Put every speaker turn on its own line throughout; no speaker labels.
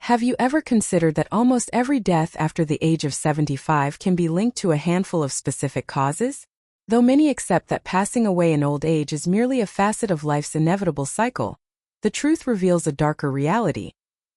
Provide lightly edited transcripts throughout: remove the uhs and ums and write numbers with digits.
Have you ever considered that almost every death after the age of 75 can be linked to a handful of specific causes? Though many accept that passing away in old age is merely a facet of life's inevitable cycle, the truth reveals a darker reality.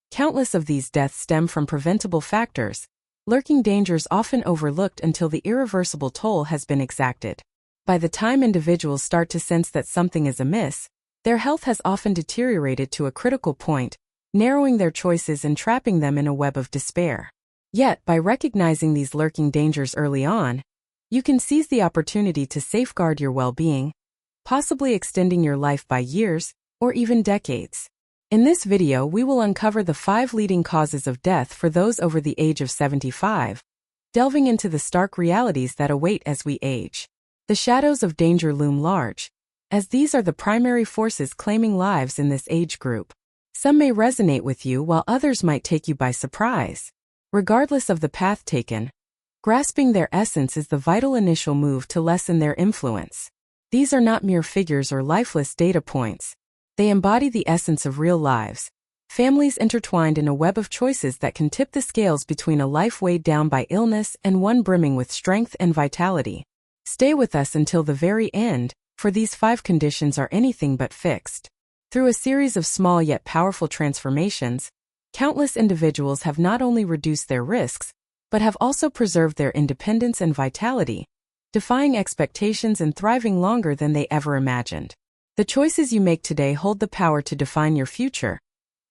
Countless of these deaths stem from preventable factors, lurking dangers often overlooked until the irreversible toll has been exacted. By the time individuals start to sense that something is amiss, their health has often deteriorated to a critical point, narrowing their choices and trapping them in a web of despair. Yet, by recognizing these lurking dangers early on, you can seize the opportunity to safeguard your well-being, possibly extending your life by years or even decades. In this video, we will uncover the 5 leading causes of death for those over the age of 75, delving into the stark realities that await as we age. The shadows of danger loom large, as these are the primary forces claiming lives in this age group. Some may resonate with you while others might take you by surprise. Regardless of the path taken, grasping their essence is the vital initial move to lessen their influence. These are not mere figures or lifeless data points. They embody the essence of real lives, families intertwined in a web of choices that can tip the scales between a life weighed down by illness and one brimming with strength and vitality. Stay with us until the very end, for these 5 conditions are anything but fixed. Through a series of small yet powerful transformations, countless individuals have not only reduced their risks, but have also preserved their independence and vitality, defying expectations and thriving longer than they ever imagined. The choices you make today hold the power to define your future.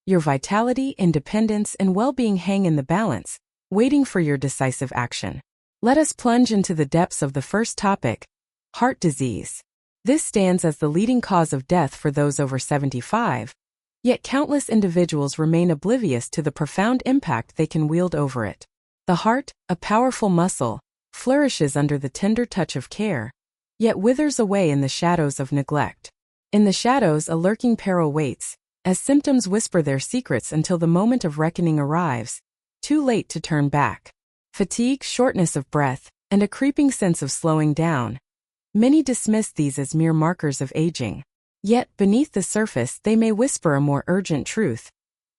Your vitality, independence, and well-being hang in the balance, waiting for your decisive action. Let us plunge into the depths of the first topic: heart disease. This stands as the leading cause of death for those over 75, yet countless individuals remain oblivious to the profound impact they can wield over it. The heart, a powerful muscle, flourishes under the tender touch of care, yet withers away in the shadows of neglect. In the shadows, a lurking peril waits, as symptoms whisper their secrets until the moment of reckoning arrives, too late to turn back. Fatigue, shortness of breath, and a creeping sense of slowing down. Many dismiss these as mere markers of aging. Yet, beneath the surface, they may whisper a more urgent truth.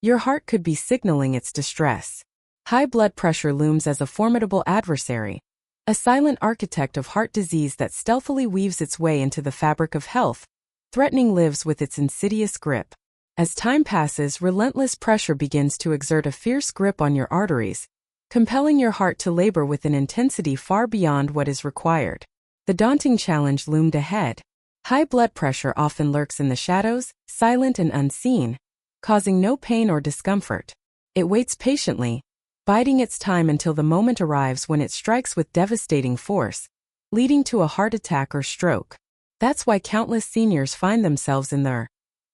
Your heart could be signaling its distress. High blood pressure looms as a formidable adversary, a silent architect of heart disease that stealthily weaves its way into the fabric of health, threatening lives with its insidious grip. As time passes, relentless pressure begins to exert a fierce grip on your arteries, compelling your heart to labor with an intensity far beyond what is required. The daunting challenge loomed ahead. High blood pressure often lurks in the shadows, silent and unseen, causing no pain or discomfort. It waits patiently, biding its time until the moment arrives when it strikes with devastating force, leading to a heart attack or stroke. That's why countless seniors find themselves in their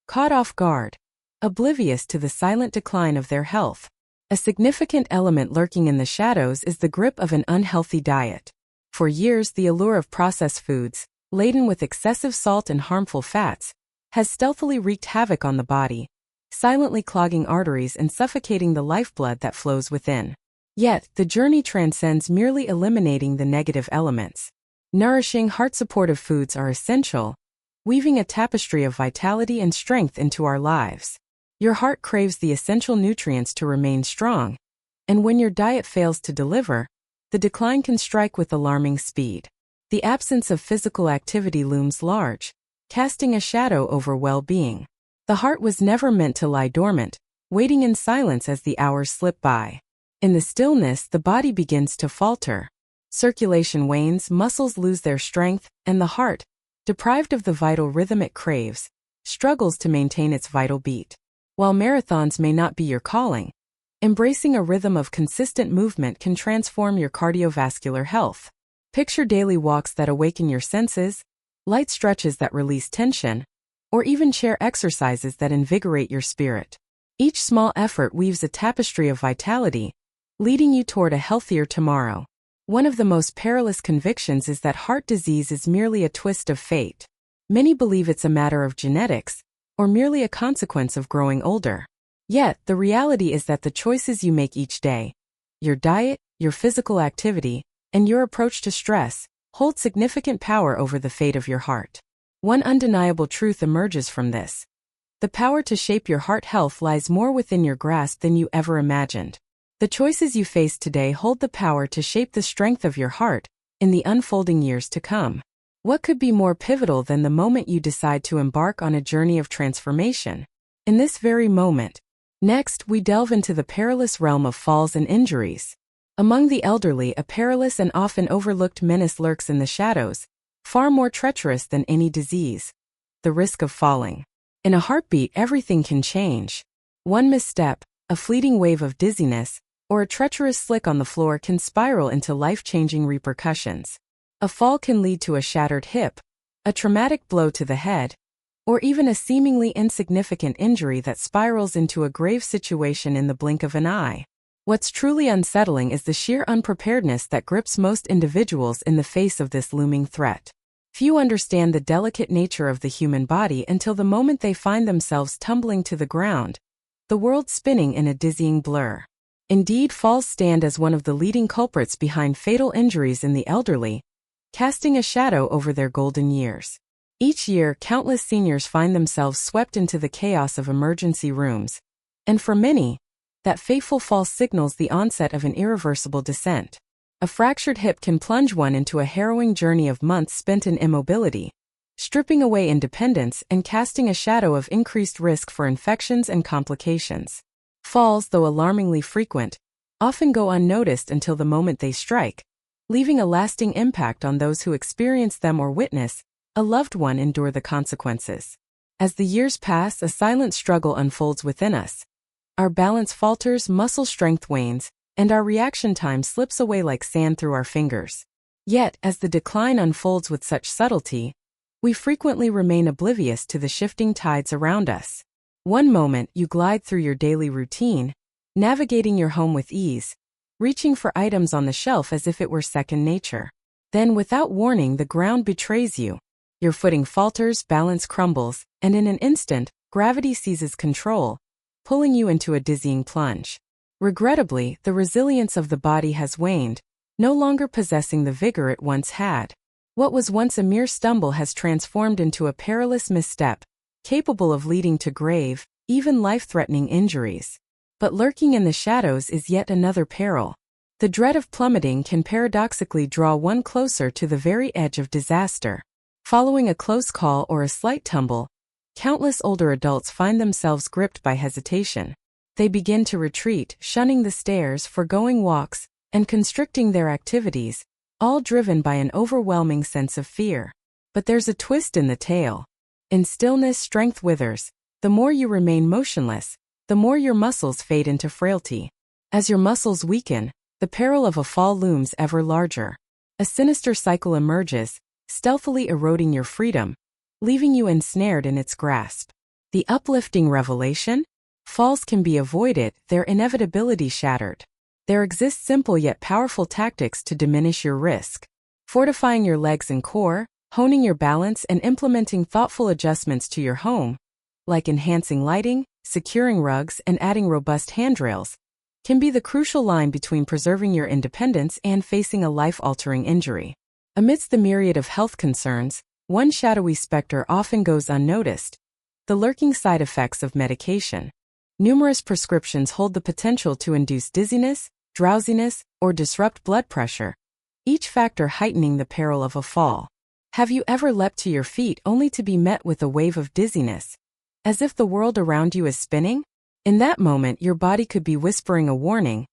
caught off guard, oblivious to the silent decline of their health. A significant element lurking in the shadows is the grip of an unhealthy diet. For years, the allure of processed foods, laden with excessive salt and harmful fats, has stealthily wreaked havoc on the body, silently clogging arteries and suffocating the lifeblood that flows within. Yet, the journey transcends merely eliminating the negative elements. Nourishing, heart-supportive foods are essential, weaving a tapestry of vitality and strength into our lives. Your heart craves the essential nutrients to remain strong, and when your diet fails to deliver, the decline can strike with alarming speed. The absence of physical activity looms large, casting a shadow over well-being. The heart was never meant to lie dormant, waiting in silence as the hours slip by. In the stillness, the body begins to falter. Circulation wanes, muscles lose their strength, and the heart, deprived of the vital rhythm it craves, struggles to maintain its vital beat. While marathons may not be your calling, embracing a rhythm of consistent movement can transform your cardiovascular health. Picture daily walks that awaken your senses, light stretches that release tension, or even chair exercises that invigorate your spirit. Each small effort weaves a tapestry of vitality, leading you toward a healthier tomorrow. One of the most perilous convictions is that heart disease is merely a twist of fate. Many believe it's a matter of genetics, or merely a consequence of growing older. Yet, the reality is that the choices you make each day, your diet, your physical activity, and your approach to stress, hold significant power over the fate of your heart. One undeniable truth emerges from this. The power to shape your heart health lies more within your grasp than you ever imagined. The choices you face today hold the power to shape the strength of your heart in the unfolding years to come. What could be more pivotal than the moment you decide to embark on a journey of transformation? In this very moment. Next, we delve into the perilous realm of falls and injuries. Among the elderly, a perilous and often overlooked menace lurks in the shadows, far more treacherous than any disease. The risk of falling. In a heartbeat, everything can change. One misstep, a fleeting wave of dizziness, or a treacherous slick on the floor can spiral into life-changing repercussions. A fall can lead to a shattered hip, a traumatic blow to the head, or even a seemingly insignificant injury that spirals into a grave situation in the blink of an eye. What's truly unsettling is the sheer unpreparedness that grips most individuals in the face of this looming threat. Few understand the delicate nature of the human body until the moment they find themselves tumbling to the ground, the world spinning in a dizzying blur. Indeed, falls stand as one of the leading culprits behind fatal injuries in the elderly, casting a shadow over their golden years. Each year, countless seniors find themselves swept into the chaos of emergency rooms, and for many, that fateful fall signals the onset of an irreversible descent. A fractured hip can plunge one into a harrowing journey of months spent in immobility, stripping away independence and casting a shadow of increased risk for infections and complications. Falls, though alarmingly frequent, often go unnoticed until the moment they strike, leaving a lasting impact on those who experience them or witness a loved one endure the consequences. As the years pass, a silent struggle unfolds within us. Our balance falters, muscle strength wanes, and our reaction time slips away like sand through our fingers. Yet, as the decline unfolds with such subtlety, we frequently remain oblivious to the shifting tides around us. One moment, you glide through your daily routine, navigating your home with ease, reaching for items on the shelf as if it were second nature. Then, without warning, the ground betrays you. Your footing falters, balance crumbles, and in an instant, gravity seizes control, pulling you into a dizzying plunge. Regrettably, the resilience of the body has waned, no longer possessing the vigor it once had. What was once a mere stumble has transformed into a perilous misstep, capable of leading to grave, even life-threatening injuries. But lurking in the shadows is yet another peril. The dread of plummeting can paradoxically draw one closer to the very edge of disaster. Following a close call or a slight tumble, countless older adults find themselves gripped by hesitation. They begin to retreat, shunning the stairs, forgoing walks, and constricting their activities, all driven by an overwhelming sense of fear. But there's a twist in the tale. In stillness, strength withers. The more you remain motionless, the more your muscles fade into frailty. As your muscles weaken, the peril of a fall looms ever larger. A sinister cycle emerges, stealthily eroding your freedom, leaving you ensnared in its grasp. The uplifting revelation? Falls can be avoided, their inevitability shattered. There exist simple yet powerful tactics to diminish your risk. Fortifying your legs and core, honing your balance, and implementing thoughtful adjustments to your home, like enhancing lighting, securing rugs, and adding robust handrails, can be the crucial line between preserving your independence and facing a life-altering injury. Amidst the myriad of health concerns, one shadowy specter often goes unnoticed: the lurking side effects of medication. Numerous prescriptions hold the potential to induce dizziness, drowsiness, or disrupt blood pressure, each factor heightening the peril of a fall. Have you ever leapt to your feet only to be met with a wave of dizziness, as if the world around you is spinning? In that moment, your body could be whispering a warning,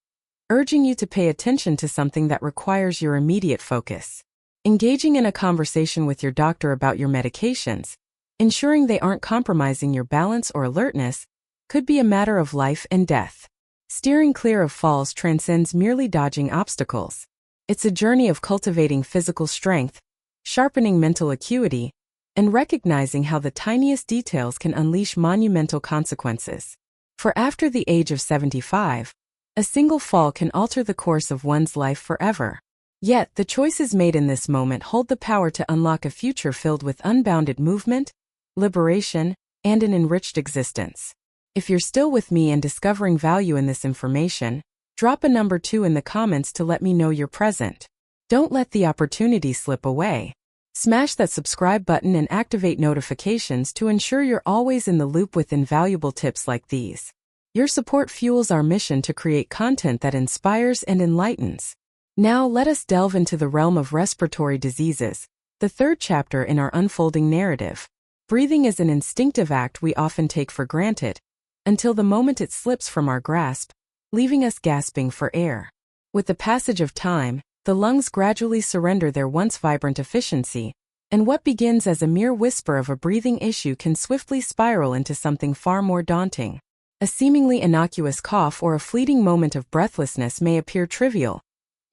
urging you to pay attention to something that requires your immediate focus. Engaging in a conversation with your doctor about your medications, ensuring they aren't compromising your balance or alertness, could be a matter of life and death. Steering clear of falls transcends merely dodging obstacles. It's a journey of cultivating physical strength, sharpening mental acuity, and recognizing how the tiniest details can unleash monumental consequences. For after the age of 75, a single fall can alter the course of one's life forever. Yet, the choices made in this moment hold the power to unlock a future filled with unbounded movement, liberation, and an enriched existence. If you're still with me and discovering value in this information, drop a number 2 in the comments to let me know you're present. Don't let the opportunity slip away. Smash that subscribe button and activate notifications to ensure you're always in the loop with invaluable tips like these. Your support fuels our mission to create content that inspires and enlightens. Now let us delve into the realm of respiratory diseases, the third chapter in our unfolding narrative. Breathing is an instinctive act we often take for granted, until the moment it slips from our grasp, leaving us gasping for air. With the passage of time, the lungs gradually surrender their once vibrant efficiency, and what begins as a mere whisper of a breathing issue can swiftly spiral into something far more daunting. A seemingly innocuous cough or a fleeting moment of breathlessness may appear trivial,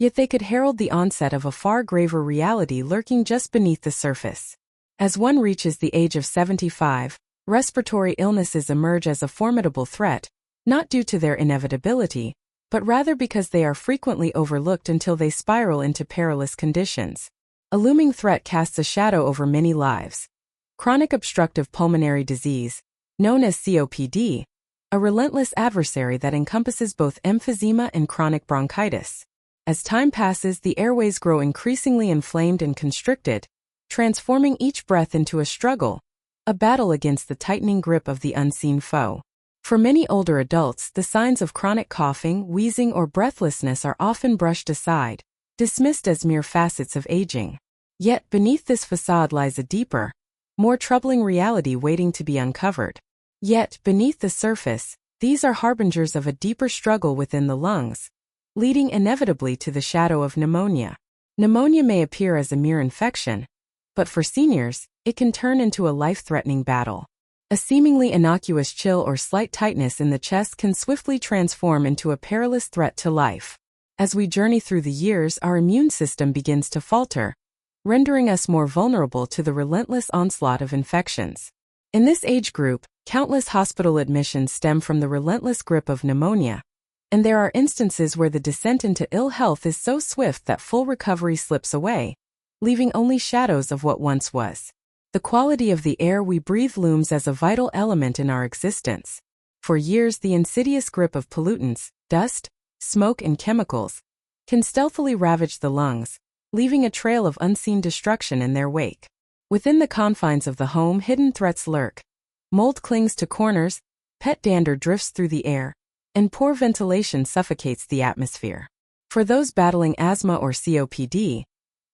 yet they could herald the onset of a far graver reality lurking just beneath the surface. As one reaches the age of 75, respiratory illnesses emerge as a formidable threat, not due to their inevitability, but rather because they are frequently overlooked until they spiral into perilous conditions. A looming threat casts a shadow over many lives. Chronic obstructive pulmonary disease, known as COPD, a relentless adversary that encompasses both emphysema and chronic bronchitis. As time passes, the airways grow increasingly inflamed and constricted, transforming each breath into a struggle, a battle against the tightening grip of the unseen foe. For many older adults, the signs of chronic coughing, wheezing, or breathlessness are often brushed aside, dismissed as mere facets of aging. Yet beneath this facade lies a deeper, more troubling reality waiting to be uncovered. Yet beneath the surface, these are harbingers of a deeper struggle within the lungs, leading inevitably to the shadow of pneumonia. Pneumonia may appear as a mere infection, but for seniors, it can turn into a life-threatening battle. A seemingly innocuous chill or slight tightness in the chest can swiftly transform into a perilous threat to life. As we journey through the years, our immune system begins to falter, rendering us more vulnerable to the relentless onslaught of infections. In this age group, countless hospital admissions stem from the relentless grip of pneumonia, and there are instances where the descent into ill health is so swift that full recovery slips away, leaving only shadows of what once was. The quality of the air we breathe looms as a vital element in our existence. For years, the insidious grip of pollutants, dust, smoke, and chemicals can stealthily ravage the lungs, leaving a trail of unseen destruction in their wake. Within the confines of the home, hidden threats lurk. Mold clings to corners, pet dander drifts through the air, and poor ventilation suffocates the atmosphere. For those battling asthma or COPD,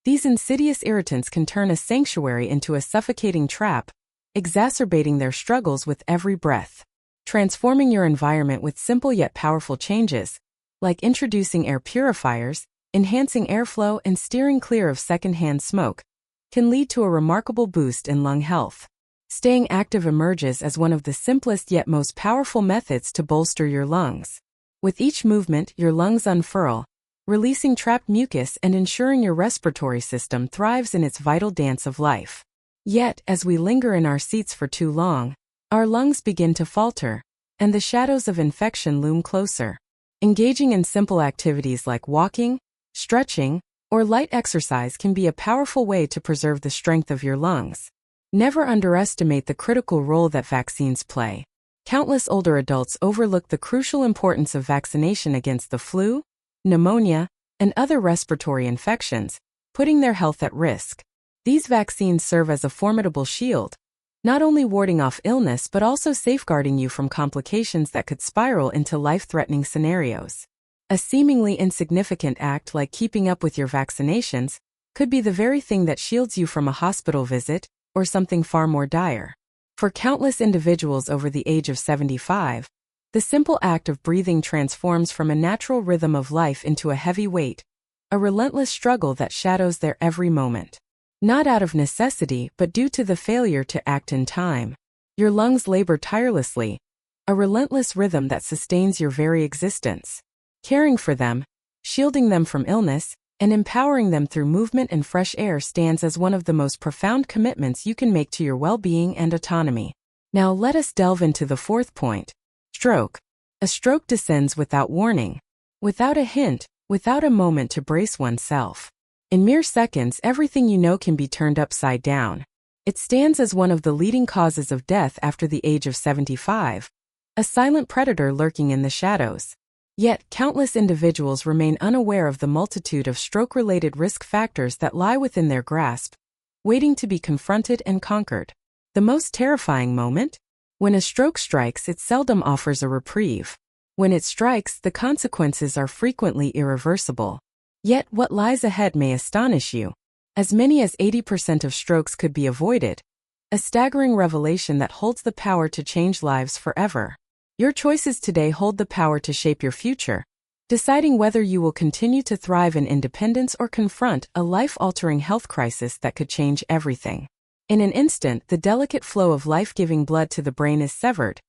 these insidious irritants can turn a sanctuary into a suffocating trap, exacerbating their struggles with every breath. Transforming your environment with simple yet powerful changes, like introducing air purifiers, enhancing airflow, and steering clear of secondhand smoke, can lead to a remarkable boost in lung health. Staying active emerges as one of the simplest yet most powerful methods to bolster your lungs. With each movement, your lungs unfurl, releasing trapped mucus and ensuring your respiratory system thrives in its vital dance of life. Yet, as we linger in our seats for too long, our lungs begin to falter, and the shadows of infection loom closer. Engaging in simple activities like walking, stretching, or light exercise can be a powerful way to preserve the strength of your lungs. Never underestimate the critical role that vaccines play. Countless older adults overlook the crucial importance of vaccination against the flu, pneumonia, and other respiratory infections, putting their health at risk. These vaccines serve as a formidable shield, not only warding off illness but also safeguarding you from complications that could spiral into life-threatening scenarios. A seemingly insignificant act like keeping up with your vaccinations could be the very thing that shields you from a hospital visit or something far more dire. For countless individuals over the age of 75, the simple act of breathing transforms from a natural rhythm of life into a heavy weight, a relentless struggle that shadows their every moment. Not out of necessity, but due to the failure to act in time. Your lungs labor tirelessly, a relentless rhythm that sustains your very existence. Caring for them, shielding them from illness, and empowering them through movement and fresh air stands as one of the most profound commitments you can make to your well-being and autonomy. Now let us delve into the fourth point. Stroke. A stroke descends without warning, without a hint, without a moment to brace oneself. In mere seconds, everything you know can be turned upside down. It stands as one of the leading causes of death after the age of 75, a silent predator lurking in the shadows. Yet, countless individuals remain unaware of the multitude of stroke-related risk factors that lie within their grasp, waiting to be confronted and conquered. The most terrifying moment? When a stroke strikes, it seldom offers a reprieve. When it strikes, the consequences are frequently irreversible. Yet what lies ahead may astonish you. As many as 80% of strokes could be avoided, a staggering revelation that holds the power to change lives forever. Your choices today hold the power to shape your future, deciding whether you will continue to thrive in independence or confront a life-altering health crisis that could change everything. In an instant, the delicate flow of life-giving blood to the brain is severed,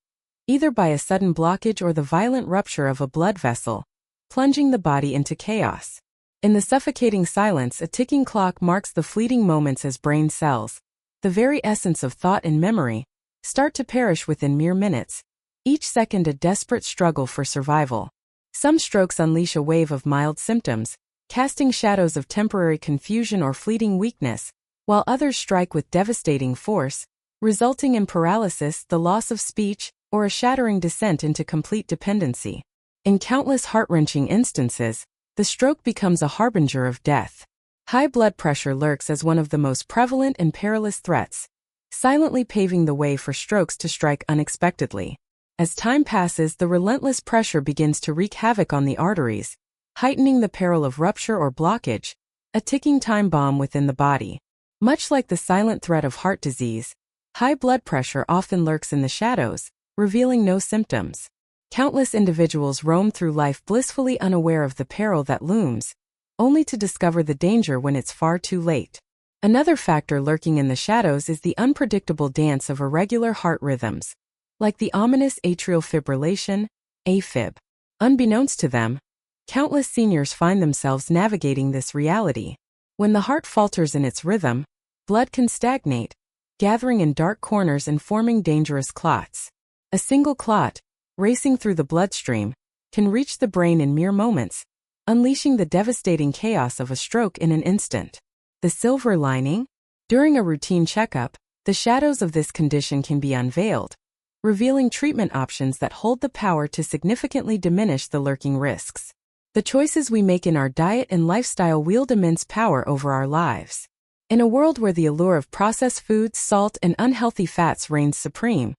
either by a sudden blockage or the violent rupture of a blood vessel, plunging the body into chaos. In the suffocating silence, a ticking clock marks the fleeting moments as brain cells, the very essence of thought and memory, start to perish within mere minutes, each second a desperate struggle for survival. Some strokes unleash a wave of mild symptoms, casting shadows of temporary confusion or fleeting weakness, while others strike with devastating force, resulting in paralysis, the loss of speech, or a shattering descent into complete dependency. In countless heart-wrenching instances, the stroke becomes a harbinger of death. High blood pressure lurks as one of the most prevalent and perilous threats, silently paving the way for strokes to strike unexpectedly. As time passes, the relentless pressure begins to wreak havoc on the arteries, heightening the peril of rupture or blockage, a ticking time bomb within the body. Much like the silent threat of heart disease, high blood pressure often lurks in the shadows, revealing no symptoms. Countless individuals roam through life blissfully unaware of the peril that looms, only to discover the danger when it's far too late. Another factor lurking in the shadows is the unpredictable dance of irregular heart rhythms, like the ominous atrial fibrillation, AFib. Unbeknownst to them, countless seniors find themselves navigating this reality. When the heart falters in its rhythm, blood can stagnate, gathering in dark corners and forming dangerous clots. A single clot, racing through the bloodstream, can reach the brain in mere moments, unleashing the devastating chaos of a stroke in an instant. The silver lining? During a routine checkup, the shadows of this condition can be unveiled, revealing treatment options that hold the power to significantly diminish the lurking risks. The choices we make in our diet and lifestyle wield immense power over our lives. In a world where the allure of processed foods, salt, and unhealthy fats reigns supreme,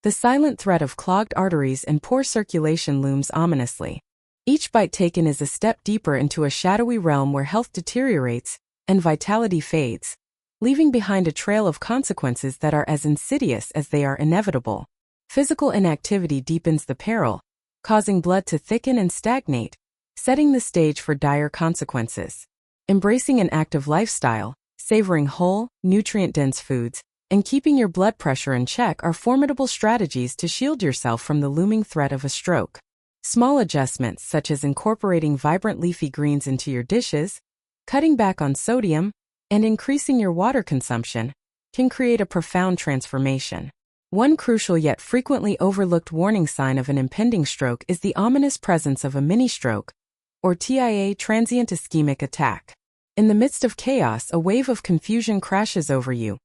the silent threat of clogged arteries and poor circulation looms ominously. Each bite taken is a step deeper into a shadowy realm where health deteriorates and vitality fades, leaving behind a trail of consequences that are as insidious as they are inevitable. Physical inactivity deepens the peril, causing blood to thicken and stagnate, setting the stage for dire consequences. Embracing an active lifestyle, savoring whole, nutrient-dense foods, and keeping your blood pressure in check are formidable strategies to shield yourself from the looming threat of a stroke. Small adjustments such as incorporating vibrant leafy greens into your dishes, cutting back on sodium, and increasing your water consumption can create a profound transformation. One crucial yet frequently overlooked warning sign of an impending stroke is the ominous presence of a mini-stroke, or TIA, transient ischemic attack. In the midst of chaos, a wave of confusion crashes over you,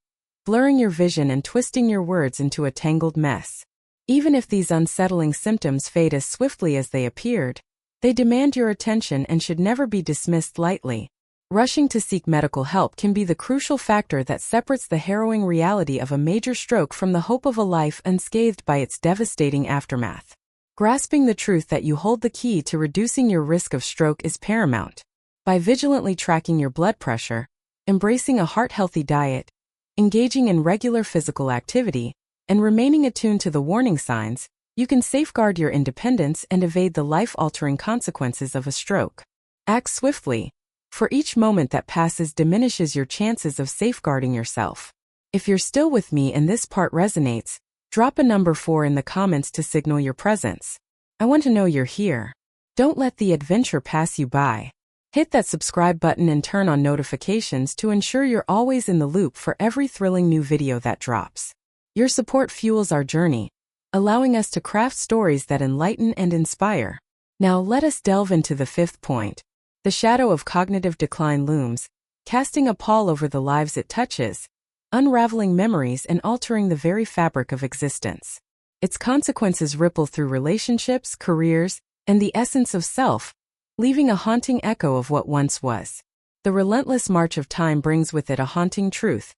blurring your vision and twisting your words into a tangled mess. Even if these unsettling symptoms fade as swiftly as they appeared, they demand your attention and should never be dismissed lightly. Rushing to seek medical help can be the crucial factor that separates the harrowing reality of a major stroke from the hope of a life unscathed by its devastating aftermath. Grasping the truth that you hold the key to reducing your risk of stroke is paramount. By vigilantly tracking your blood pressure, embracing a heart-healthy diet, engaging in regular physical activity, and remaining attuned to the warning signs, you can safeguard your independence and evade the life-altering consequences of a stroke. Act swiftly, for each moment that passes diminishes your chances of safeguarding yourself. If you're still with me and this part resonates, drop a number 4 in the comments to signal your presence. I want to know you're here. Don't let the adventure pass you by. Hit that subscribe button and turn on notifications to ensure you're always in the loop for every thrilling new video that drops. Your support fuels our journey, allowing us to craft stories that enlighten and inspire. Now let us delve into the 5th point. The shadow of cognitive decline looms, casting a pall over the lives it touches, unraveling memories and altering the very fabric of existence. Its consequences ripple through relationships, careers, and the essence of self, leaving a haunting echo of what once was. The relentless march of time brings with it a haunting truth.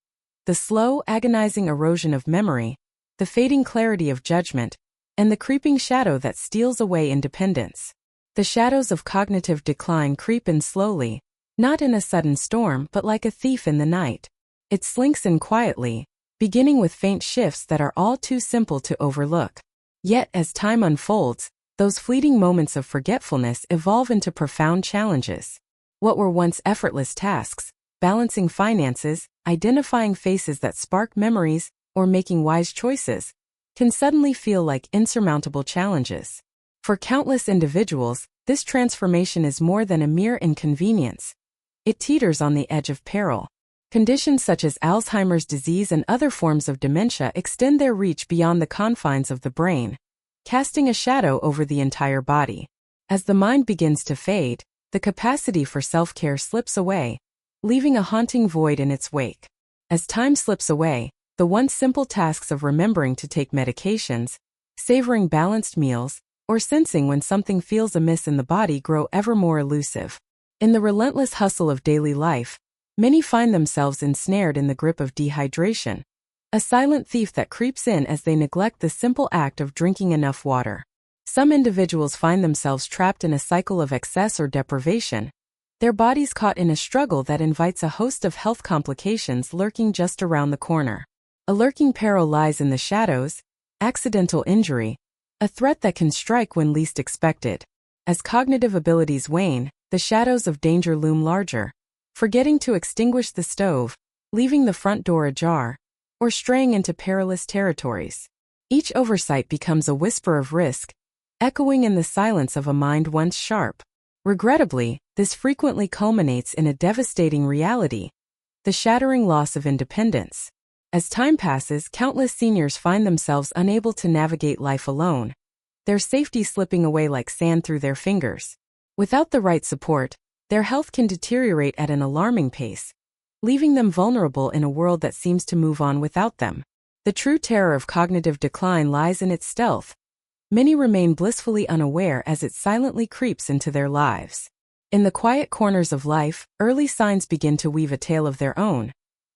the slow, agonizing erosion of memory, the fading clarity of judgment, and the creeping shadow that steals away independence. The shadows of cognitive decline creep in slowly, not in a sudden storm but like a thief in the night. It slinks in quietly, beginning with faint shifts that are all too simple to overlook. Yet as time unfolds, those fleeting moments of forgetfulness evolve into profound challenges. What were once effortless tasks, balancing finances, identifying faces that spark memories, or making wise choices, can suddenly feel like insurmountable challenges. For countless individuals, this transformation is more than a mere inconvenience. It teeters on the edge of peril. Conditions such as Alzheimer's disease and other forms of dementia extend their reach beyond the confines of the brain, casting a shadow over the entire body. As the mind begins to fade, the capacity for self-care slips away, leaving a haunting void in its wake. As time slips away, the once simple tasks of remembering to take medications, savoring balanced meals, or sensing when something feels amiss in the body grow ever more elusive. In the relentless hustle of daily life, many find themselves ensnared in the grip of dehydration, a silent thief that creeps in as they neglect the simple act of drinking enough water. Some individuals find themselves trapped in a cycle of excess or deprivation, their bodies caught in a struggle that invites a host of health complications lurking just around the corner. A lurking peril lies in the shadows, accidental injury, a threat that can strike when least expected. As cognitive abilities wane, the shadows of danger loom larger. Forgetting to extinguish the stove, leaving the front door ajar, or straying into perilous territories. Each oversight becomes a whisper of risk, echoing in the silence of a mind once sharp. Regrettably, this frequently culminates in a devastating reality: the shattering loss of independence. As time passes, countless seniors find themselves unable to navigate life alone, their safety slipping away like sand through their fingers. Without the right support, their health can deteriorate at an alarming pace, leaving them vulnerable in a world that seems to move on without them. The true terror of cognitive decline lies in its stealth. Many remain blissfully unaware as it silently creeps into their lives. In the quiet corners of life, early signs begin to weave a tale of their own.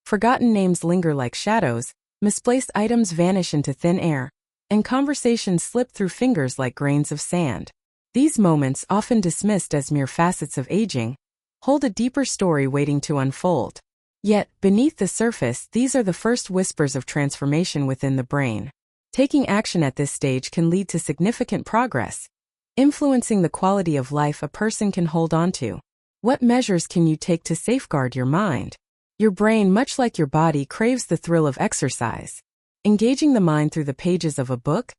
Forgotten names linger like shadows, misplaced items vanish into thin air, and conversations slip through fingers like grains of sand. These moments, often dismissed as mere facets of aging, hold a deeper story waiting to unfold. Yet, beneath the surface, these are the first whispers of transformation within the brain. Taking action at this stage can lead to significant progress, influencing the quality of life a person can hold on to. What measures can you take to safeguard your mind? Your brain, much like your body, craves the thrill of exercise. Engaging the mind through the pages of a book,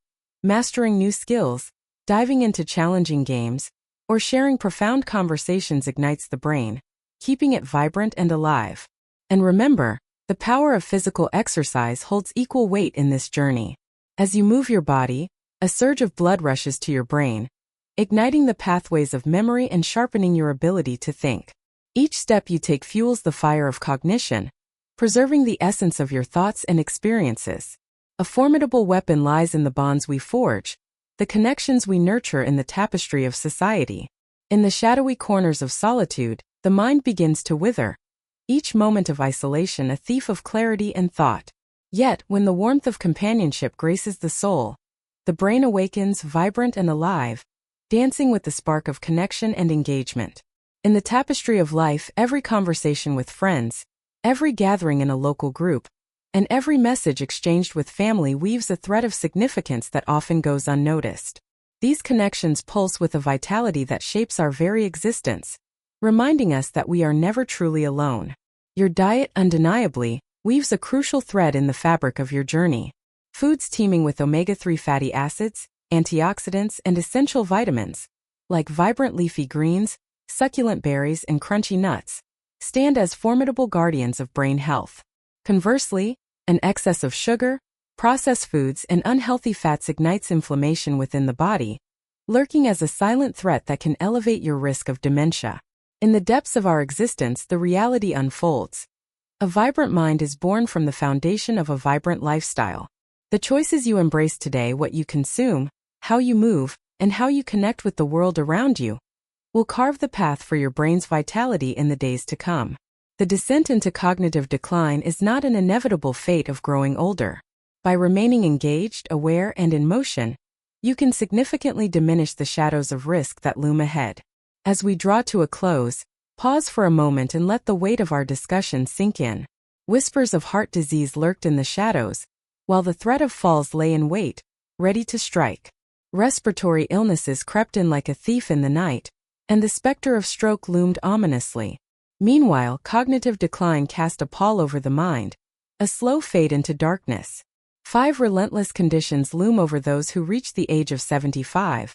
mastering new skills, diving into challenging games, or sharing profound conversations ignites the brain, keeping it vibrant and alive. And remember, the power of physical exercise holds equal weight in this journey. As you move your body, a surge of blood rushes to your brain, igniting the pathways of memory and sharpening your ability to think. Each step you take fuels the fire of cognition, preserving the essence of your thoughts and experiences. A formidable weapon lies in the bonds we forge, the connections we nurture in the tapestry of society. In the shadowy corners of solitude, the mind begins to wither, each moment of isolation a thief of clarity and thought. Yet, when the warmth of companionship graces the soul, the brain awakens vibrant and alive, dancing with the spark of connection and engagement. In the tapestry of life, every conversation with friends, every gathering in a local group, and every message exchanged with family weaves a thread of significance that often goes unnoticed. These connections pulse with a vitality that shapes our very existence, reminding us that we are never truly alone. Your diet, undeniably, weaves a crucial thread in the fabric of your journey. Foods teeming with omega-3 fatty acids, antioxidants, and essential vitamins, like vibrant leafy greens, succulent berries, and crunchy nuts, stand as formidable guardians of brain health. Conversely, an excess of sugar, processed foods, and unhealthy fats ignites inflammation within the body, lurking as a silent threat that can elevate your risk of dementia. In the depths of our existence, the reality unfolds. A vibrant mind is born from the foundation of a vibrant lifestyle. The choices you embrace today, what you consume, how you move, and how you connect with the world around you, will carve the path for your brain's vitality in the days to come. The descent into cognitive decline is not an inevitable fate of growing older. By remaining engaged, aware, and in motion, you can significantly diminish the shadows of risk that loom ahead. As we draw to a close, pause for a moment and let the weight of our discussion sink in. Whispers of heart disease lurked in the shadows, while the threat of falls lay in wait, ready to strike. Respiratory illnesses crept in like a thief in the night, and the specter of stroke loomed ominously. Meanwhile, cognitive decline cast a pall over the mind, a slow fade into darkness. 5 relentless conditions loom over those who reach the age of 75,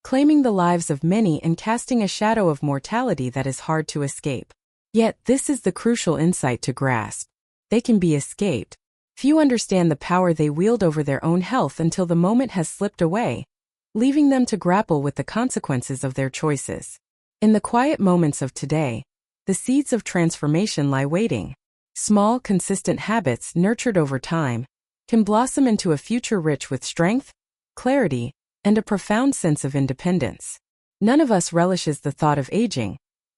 claiming the lives of many and casting a shadow of mortality that is hard to escape. Yet, this is the crucial insight to grasp. They can be escaped. Few understand the power they wield over their own health until the moment has slipped away, leaving them to grapple with the consequences of their choices. In the quiet moments of today, the seeds of transformation lie waiting. Small, consistent habits nurtured over time can blossom into a future rich with strength, clarity, and a profound sense of independence. None of us relishes the thought of aging,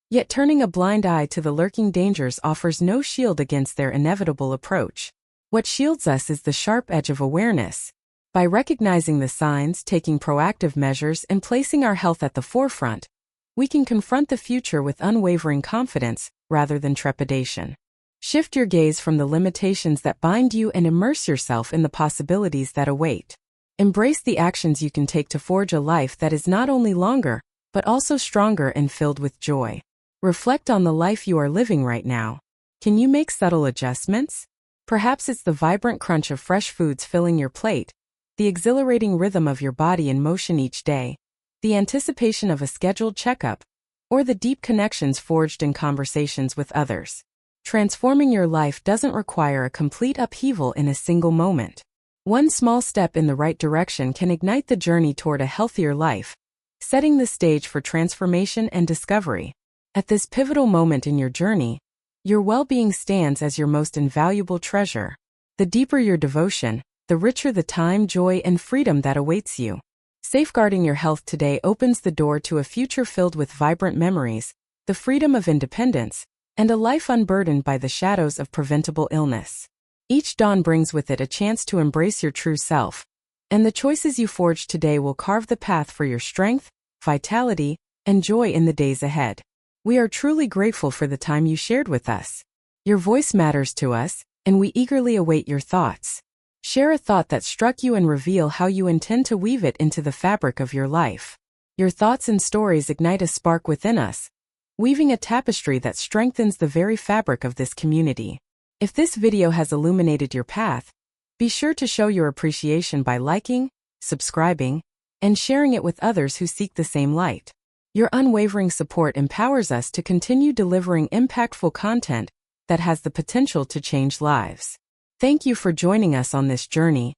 yet turning a blind eye to the lurking dangers offers no shield against their inevitable approach. What shields us is the sharp edge of awareness. By recognizing the signs, taking proactive measures, and placing our health at the forefront, we can confront the future with unwavering confidence rather than trepidation. Shift your gaze from the limitations that bind you and immerse yourself in the possibilities that await. Embrace the actions you can take to forge a life that is not only longer, but also stronger and filled with joy. Reflect on the life you are living right now. Can you make subtle adjustments? Perhaps it's the vibrant crunch of fresh foods filling your plate, the exhilarating rhythm of your body in motion each day, the anticipation of a scheduled checkup, or the deep connections forged in conversations with others. Transforming your life doesn't require a complete upheaval in a single moment. One small step in the right direction can ignite the journey toward a healthier life, setting the stage for transformation and discovery. At this pivotal moment in your journey, your well-being stands as your most invaluable treasure. The deeper your devotion, the richer the time, joy, and freedom that awaits you. Safeguarding your health today opens the door to a future filled with vibrant memories, the freedom of independence, and a life unburdened by the shadows of preventable illness. Each dawn brings with it a chance to embrace your true self, and the choices you forge today will carve the path for your strength, vitality, and joy in the days ahead. We are truly grateful for the time you shared with us. Your voice matters to us, and we eagerly await your thoughts. Share a thought that struck you and reveal how you intend to weave it into the fabric of your life. Your thoughts and stories ignite a spark within us, weaving a tapestry that strengthens the very fabric of this community. If this video has illuminated your path, be sure to show your appreciation by liking, subscribing, and sharing it with others who seek the same light. Your unwavering support empowers us to continue delivering impactful content that has the potential to change lives. Thank you for joining us on this journey,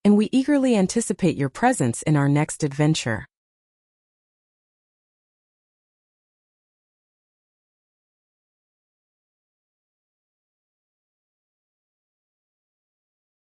and we eagerly anticipate your presence in our next adventure.